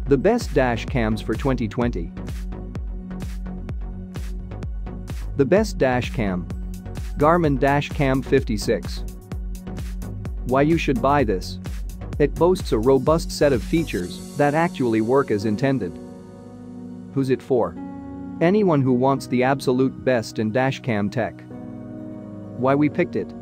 The best dash cams for 2020. The best dash cam. Garmin Dash Cam 56. Why you should buy this? It boasts a robust set of features that actually work as intended. Who's it for? Anyone who wants the absolute best in dash cam tech. Why we picked it?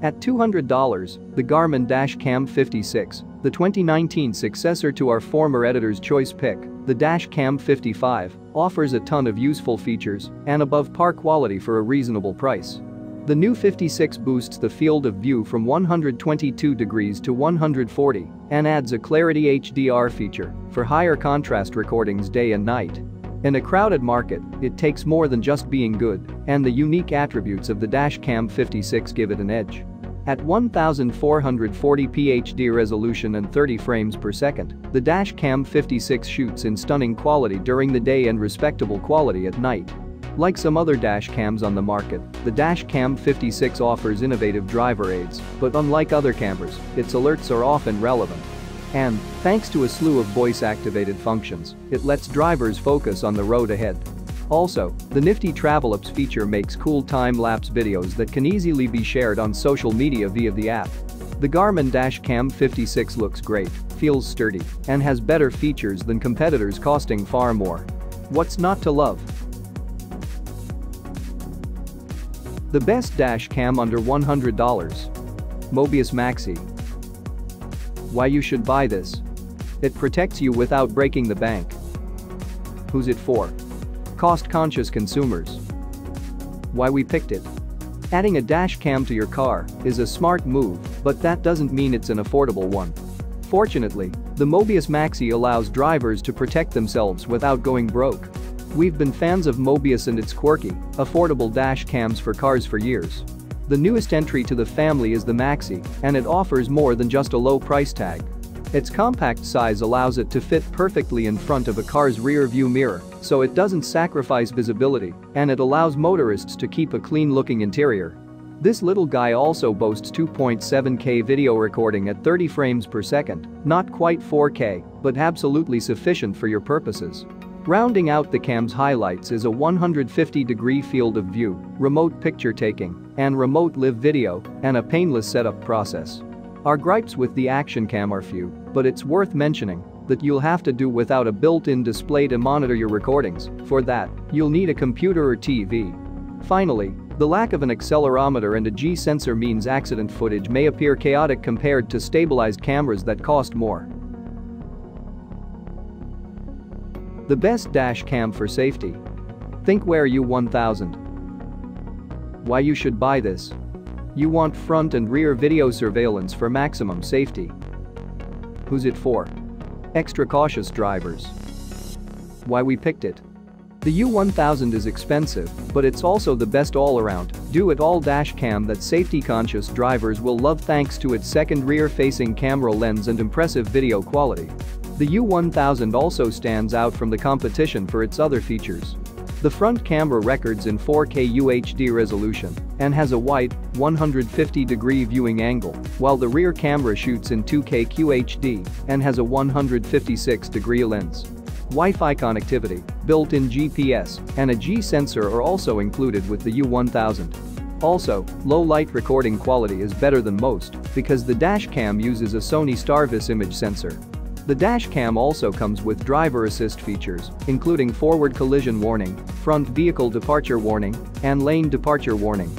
At $200, the Garmin Dash Cam 56, the 2019 successor to our former editor's choice pick, the Dash Cam 55, offers a ton of useful features and above-par quality for a reasonable price. The new 56 boosts the field of view from 122 degrees to 140 and adds a Clarity HDR feature for higher contrast recordings day and night. In a crowded market, it takes more than just being good, and the unique attributes of the Dash Cam 56 give it an edge. At 1440p HD resolution and 30 frames per second, the Dash Cam 56 shoots in stunning quality during the day and respectable quality at night. Like some other dash cams on the market, the Dash Cam 56 offers innovative driver aids, but unlike other cameras, its alerts are often relevant. And, thanks to a slew of voice-activated functions, it lets drivers focus on the road ahead. Also, the nifty Travel Apps feature makes cool time-lapse videos that can easily be shared on social media via the app. The Garmin Dash Cam 56 looks great, feels sturdy, and has better features than competitors costing far more. What's not to love? The best dash cam under $100. Mobius Maxi. Why you should buy this? It protects you without breaking the bank. Who's it for? Cost-conscious consumers. Why we picked it? Adding a dash cam to your car is a smart move, but that doesn't mean it's an affordable one. Fortunately, the Mobius Maxi allows drivers to protect themselves without going broke. We've been fans of Mobius and its quirky, affordable dash cams for cars for years. The newest entry to the family is the Maxi, and it offers more than just a low price tag. Its compact size allows it to fit perfectly in front of a car's rear view mirror, so it doesn't sacrifice visibility, and it allows motorists to keep a clean-looking interior. This little guy also boasts 2.7K video recording at 30 frames per second, not quite 4K, but absolutely sufficient for your purposes. Rounding out the cam's highlights is a 150-degree field of view, remote picture taking, and remote live video, and a painless setup process. Our gripes with the action cam are few, but it's worth mentioning that you'll have to do without a built-in display to monitor your recordings. For that, you'll need a computer or TV. Finally, the lack of an accelerometer and a G sensor means accident footage may appear chaotic compared to stabilized cameras that cost more. The best dash cam for safety. Thinkware U1000. Why you should buy this? You want front and rear video surveillance for maximum safety. Who's it for? Extra cautious drivers. Why we picked it? The U1000 is expensive, but it's also the best all-around, do-it-all dash cam that safety-conscious drivers will love thanks to its second rear-facing camera lens and impressive video quality. The U1000 also stands out from the competition for its other features. The front camera records in 4K UHD resolution and has a wide, 150-degree viewing angle, while the rear camera shoots in 2K QHD and has a 156-degree lens. Wi-Fi connectivity, built-in GPS, and a G sensor are also included with the U1000. Also, low-light recording quality is better than most because the dash cam uses a Sony Starvis image sensor. The dash cam also comes with driver assist features, including forward collision warning, front vehicle departure warning, and lane departure warning.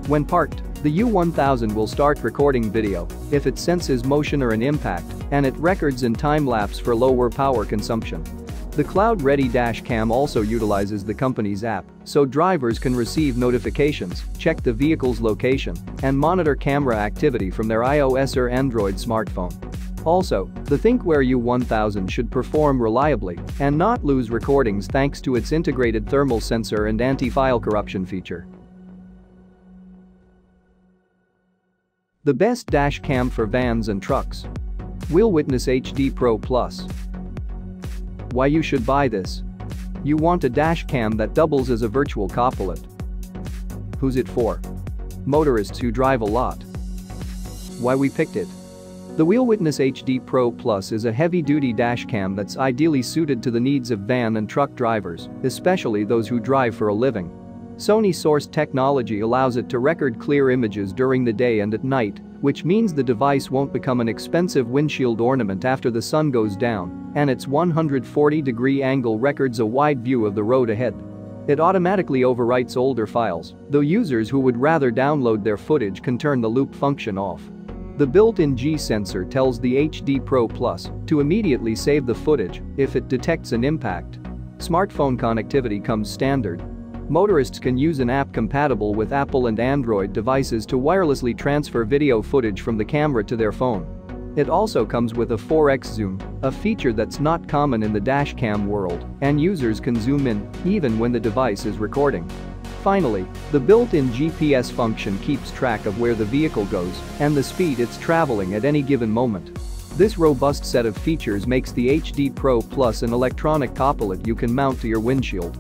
When parked, the U1000 will start recording video if it senses motion or an impact, and it records in time-lapse for lower power consumption. The cloud-ready dash cam also utilizes the company's app, so drivers can receive notifications, check the vehicle's location, and monitor camera activity from their iOS or Android smartphone. Also, the Thinkware U1000 should perform reliably and not lose recordings thanks to its integrated thermal sensor and anti-file corruption feature. The best dash cam for vans and trucks. WheelWitness HD Pro Plus. Why you should buy this? You want a dash cam that doubles as a virtual copilot. Who's it for? Motorists who drive a lot. Why we picked it? The WheelWitness HD Pro Plus is a heavy-duty dash cam that's ideally suited to the needs of van and truck drivers, especially those who drive for a living. Sony-sourced technology allows it to record clear images during the day and at night, which means the device won't become an expensive windshield ornament after the sun goes down, and its 140-degree angle records a wide view of the road ahead. It automatically overwrites older files, though users who would rather download their footage can turn the loop function off. The built-in G sensor tells the HD Pro Plus to immediately save the footage if it detects an impact. Smartphone connectivity comes standard. Motorists can use an app compatible with Apple and Android devices to wirelessly transfer video footage from the camera to their phone. It also comes with a 4x zoom, a feature that's not common in the dashcam world, and users can zoom in even when the device is recording. Finally, the built-in GPS function keeps track of where the vehicle goes and the speed it's traveling at any given moment. This robust set of features makes the HD Pro Plus an electronic copilot you can mount to your windshield.